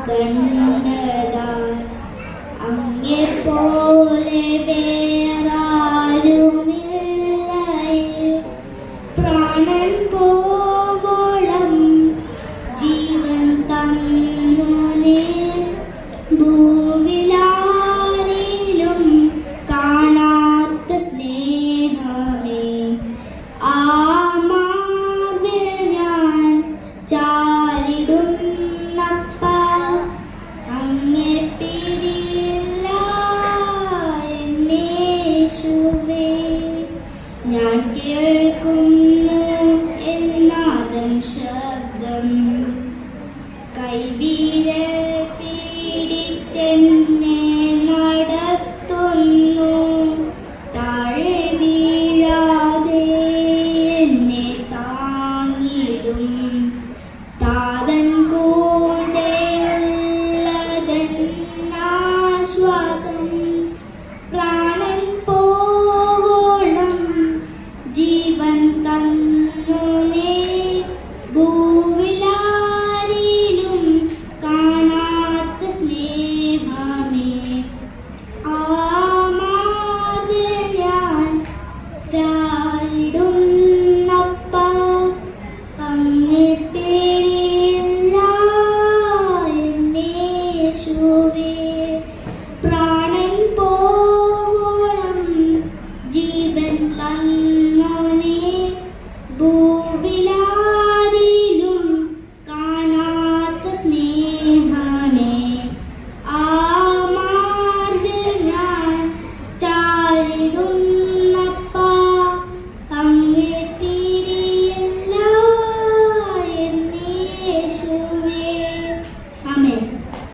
കണ്ടതാ അങ്ങേ പോലെ വേറാരുമില്ല പ്രാണൻ പോവോളം ജീവൻ തന്നോനെ ഭൂവിലാരിലും കാണാത്ത സ്നേഹമേ ആ മാർവിൽ ഞാൻ ചാരിടുന്നപ്പ അങ്ങേ പിരിയില്ല എന്നേശുവേ ഞാൻ കേൾക്കുന്നു എന്നാദം ശബ്ദം കൈവിരൽ പിടിച്ചെന്നെ നടത്തുന്നു താഴെ വീഴാതെ എന്നെ താങ്ങിടും താതൻ കൂടെയുള്ളതെന്നാശ്വാസം പ്രാണൻ പോവോളം ജീവൻ തന്നോനെ ഭൂവിലാരിലും കാണാത്ത സ്നേഹമേ ആ മാർവിൽ ഞാൻ ചാരിടുന്നപ്പ അങ്ങേ പേരില്ല എന്നേശുവേ പ്രാണൻ പോവോളം ജീവൻ തന്ന